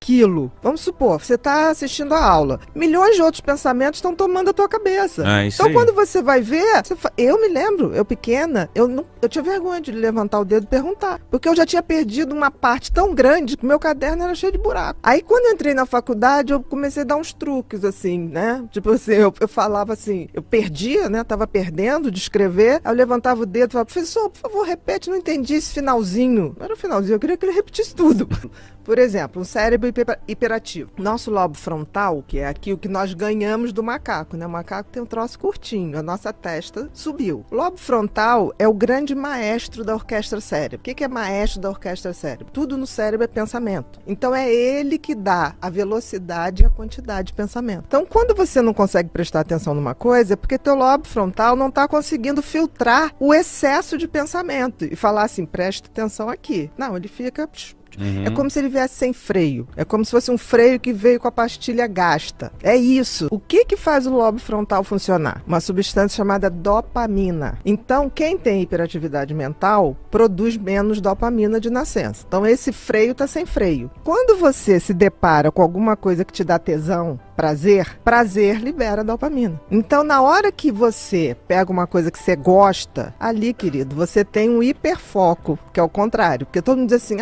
aquilo. Vamos supor, você está assistindo a aula. Milhões de outros pensamentos estão tomando a tua cabeça. Então, quando você vai ver, eu me lembro, eu pequena, eu tinha vergonha de levantar o dedo e perguntar. Porque eu já tinha perdido uma parte tão grande que meu caderno era cheio de buraco. Aí, quando eu entrei na faculdade, eu comecei a dar uns truques, assim, né? Tipo assim, eu falava assim, eu perdia, né? Tava perdendo de escrever. Aí eu levantava o dedo e falava, professor, por favor, repete, não entendi esse finalzinho. Não era o finalzinho, eu queria que ele repetisse tudo. Por exemplo, um cérebro hiperativo. Nosso lobo frontal, que é aqui o que nós ganhamos do macaco, né? O macaco tem um troço curtinho, a nossa testa subiu. O lobo frontal é o grande maestro da orquestra cérebro. O que é maestro da orquestra cérebro? Tudo no cérebro é pensamento. Então é ele que dá a velocidade e a quantidade de pensamento. Então, quando você não consegue prestar atenção numa coisa, é porque teu lobo frontal não está conseguindo filtrar o excesso de pensamento e falar assim, presta atenção aqui. Não, ele fica... É como se ele viesse sem freio. É como se fosse um freio que veio com a pastilha gasta. É isso. O que faz o lobo frontal funcionar? Uma substância chamada dopamina. Então, quem tem hiperatividade mental produz menos dopamina de nascença. Então, esse freio está sem freio. Quando você se depara com alguma coisa que te dá tesão, prazer libera dopamina. Então, na hora que você pega uma coisa que você gosta, ali, querido, você tem um hiperfoco, que é o contrário. Porque todo mundo diz assim,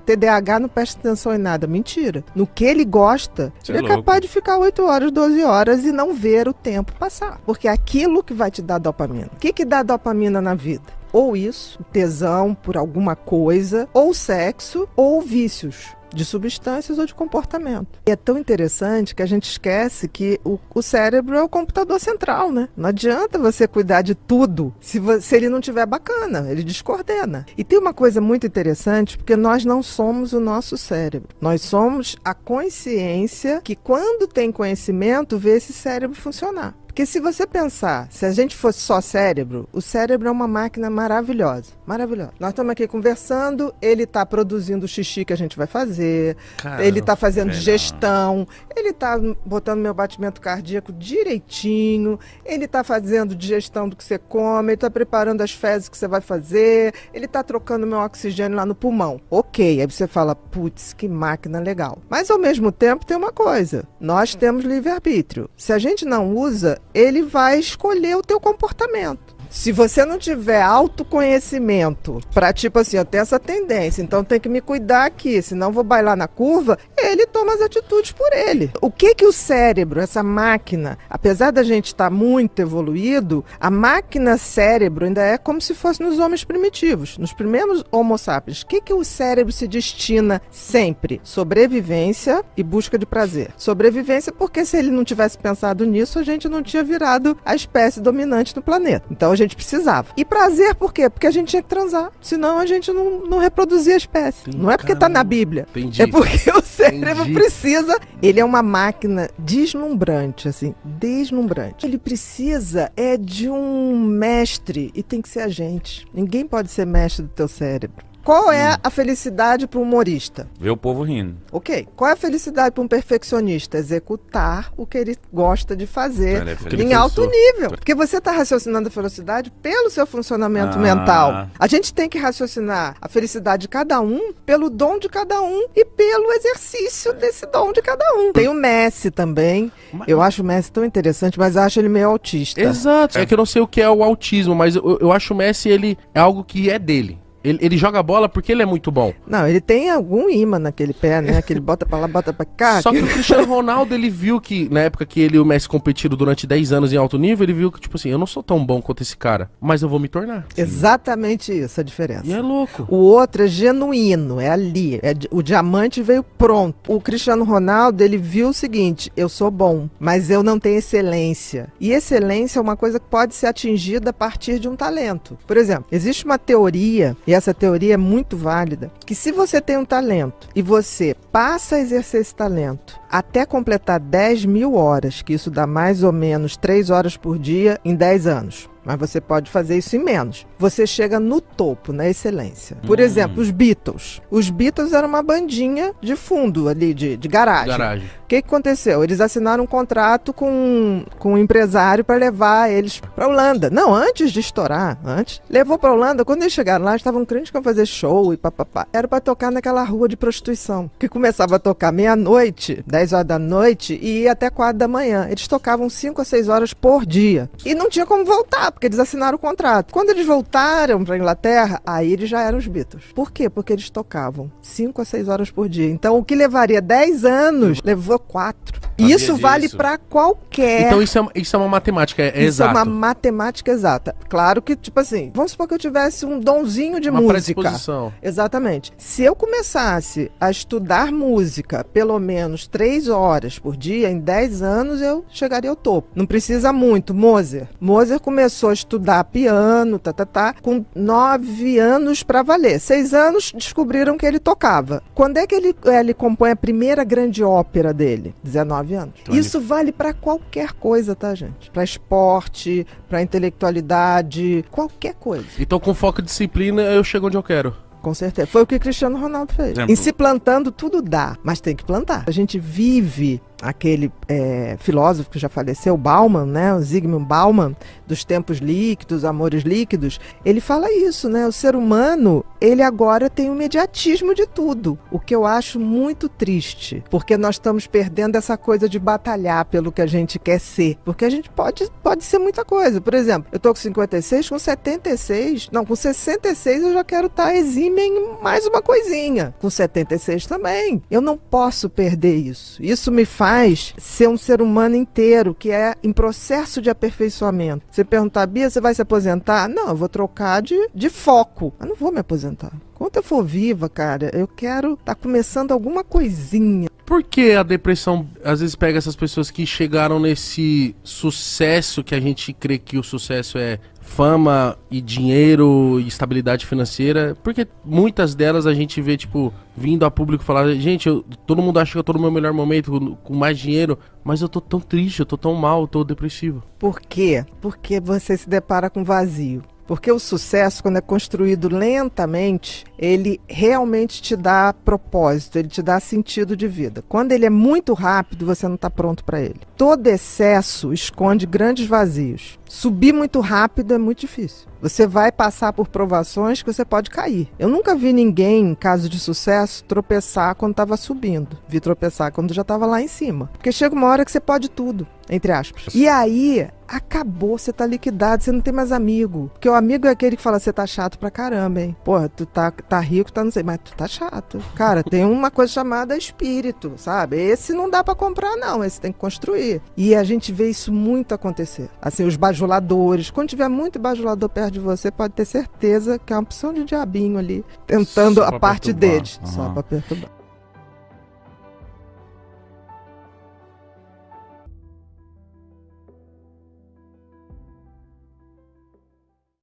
TDAH não presta atenção em nada. Mentira. No que ele gosta, ele é capaz de ficar 8 horas, 12 horas e não ver o tempo passar. Porque é aquilo que vai te dar dopamina. O que dá dopamina na vida? Ou isso, tesão por alguma coisa, ou sexo, ou vícios de substâncias ou de comportamento. E é tão interessante que a gente esquece que o cérebro é o computador central, né? Não adianta você cuidar de tudo se ele não tiver bacana, ele descoordena. E tem uma coisa muito interessante, porque nós não somos o nosso cérebro. Nós somos a consciência que, quando tem conhecimento, vê esse cérebro funcionar. Porque se você pensar, se a gente fosse só cérebro, o cérebro é uma máquina maravilhosa. Maravilhosa. Nós estamos aqui conversando, ele está produzindo o xixi que a gente vai fazer, ele está fazendo digestão, ele está botando meu batimento cardíaco direitinho, ele está fazendo digestão do que você come, ele está preparando as fezes que você vai fazer, ele está trocando meu oxigênio lá no pulmão. Ok, aí você fala, putz, que máquina legal. Mas ao mesmo tempo tem uma coisa, nós temos livre-arbítrio. Se a gente não usa, ele vai escolher o teu comportamento. Se você não tiver autoconhecimento para, tipo assim, eu tenho essa tendência, então tem que me cuidar aqui, senão vou bailar na curva, ele toma as atitudes por ele. O que o cérebro, essa máquina, apesar da gente estar muito evoluído, a máquina cérebro ainda é como se fosse nos homens primitivos, nos primeiros homo sapiens. O que o cérebro se destina sempre? Sobrevivência e busca de prazer. Sobrevivência porque se ele não tivesse pensado nisso, a gente não tinha virado a espécie dominante no planeta. Então a gente precisava. E prazer por quê? Porque a gente tinha que transar. Senão a gente não reproduzia a espécie. Não é porque está na Bíblia. Entendi. É porque o cérebro precisa. Ele é uma máquina deslumbrante, assim. Deslumbrante. Ele precisa de um mestre e tem que ser a gente. Ninguém pode ser mestre do teu cérebro. Qual é a felicidade para um humorista? Ver o povo rindo. Ok. Qual é a felicidade para um perfeccionista? Executar o que ele gosta de fazer em alto nível. Porque você está raciocinando a felicidade pelo seu funcionamento mental. A gente tem que raciocinar a felicidade de cada um pelo dom de cada um e pelo exercício desse dom de cada um. Tem o Messi também. Eu acho o Messi tão interessante, mas acho ele meio autista. Exato. É que eu não sei o que é o autismo, mas eu acho o Messi, ele é algo que é dele. Ele joga bola porque ele é muito bom. Não, ele tem algum imã naquele pé, né? Que ele bota pra lá, bota pra cá. Só que o Cristiano Ronaldo, ele viu que, na época que ele e o Messi competiram durante 10 anos em alto nível, ele viu que, tipo assim, eu não sou tão bom quanto esse cara, mas eu vou me tornar. Exatamente isso, a diferença. E é louco. O outro é genuíno, é ali. O diamante veio pronto. O Cristiano Ronaldo, ele viu o seguinte, eu sou bom, mas eu não tenho excelência. E excelência é uma coisa que pode ser atingida a partir de um talento. Por exemplo, existe uma teoria, e essa teoria é muito válida, que se você tem um talento e você passa a exercer esse talento até completar 10.000 horas, que isso dá mais ou menos 3 horas por dia em 10 anos. Mas você pode fazer isso em menos. Você chega no topo, na excelência. Por exemplo, os Beatles. Os Beatles eram uma bandinha de fundo ali, de garagem. O que aconteceu? Eles assinaram um contrato com um empresário para levar eles para Holanda. Não, antes de estourar, levou para Holanda. Quando eles chegaram lá, estavam crentes que iam fazer show e papapá. Era para tocar naquela rua de prostituição, que começava a tocar meia-noite, 10 horas da noite, e ia até 4 da manhã. Eles tocavam 5 a 6 horas por dia. E não tinha como voltar, porque eles assinaram o contrato. Quando eles voltaram para a Inglaterra, aí eles já eram os Beatles. Por quê? Porque eles tocavam 5 a 6 horas por dia. Então, o que levaria 10 anos, levou 4. E isso vale para qualquer... Então, isso é uma matemática exata. Isso é uma matemática exata. Claro que, tipo assim, vamos supor que eu tivesse um donzinho de música. Predisposição. Exatamente. Se eu começasse a estudar música pelo menos 3 horas por dia, em 10 anos eu chegaria ao topo. Não precisa muito. Mozart começou a estudar piano, com 9 anos para valer. 6 anos descobriram que ele tocava. Quando é que ele compõe a primeira grande ópera dele? 19 anos. Então, isso vale para qualquer coisa, tá, gente? Para esporte, para intelectualidade, qualquer coisa. Então, com foco e disciplina, eu chego onde eu quero. Com certeza. Foi o que Cristiano Ronaldo fez. Em se plantando, tudo dá, mas tem que plantar. A gente vive aquele filósofo que já faleceu, Bauman, né? O Zygmunt Bauman, dos tempos líquidos, amores líquidos. Ele fala isso, né? O ser humano, ele agora tem o imediatismo de tudo. O que eu acho muito triste, porque nós estamos perdendo essa coisa de batalhar pelo que a gente quer ser. Porque a gente pode ser muita coisa. Por exemplo, eu tô com 56, com 66 eu já quero estar exímia em mais uma coisinha. Com 76 também. Eu não posso perder isso. Isso me faz ser um ser humano inteiro, que é em processo de aperfeiçoamento. Você perguntar, Bia, você vai se aposentar? Não, eu vou trocar de foco. Eu não vou me aposentar. Enquanto eu for viva, cara, eu quero estar começando alguma coisinha. Por que a depressão, às vezes, pega essas pessoas que chegaram nesse sucesso, que a gente crê que o sucesso é fama e dinheiro e estabilidade financeira? Porque muitas delas a gente vê, tipo, vindo a público falar, gente, todo mundo acha que eu tô no meu melhor momento, com mais dinheiro, mas eu tô tão triste, eu tô tão mal, eu tô depressivo. Por quê? Porque você se depara com vazio. Porque o sucesso, quando é construído lentamente, ele realmente te dá propósito, ele te dá sentido de vida. Quando ele é muito rápido, você não está pronto para ele. Todo excesso esconde grandes vazios. Subir muito rápido é muito difícil. Você vai passar por provações que você pode cair. Eu nunca vi ninguém, em caso de sucesso, tropeçar quando estava subindo. Vi tropeçar quando já estava lá em cima. Porque chega uma hora que você pode tudo, entre aspas. E aí, acabou, você tá liquidado, você não tem mais amigo. Porque o amigo é aquele que fala, você tá chato pra caramba, hein? Porra, tu tá rico, tá não sei, mas tu tá chato. Cara, tem uma coisa chamada espírito, sabe? Esse não dá pra comprar, não. Esse tem que construir. E a gente vê isso muito acontecer. Assim, os bajuladores. Quando tiver muito bajulador perto de você, pode ter certeza que é uma opção de diabinho ali, tentando a parte deles. Só pra perturbar.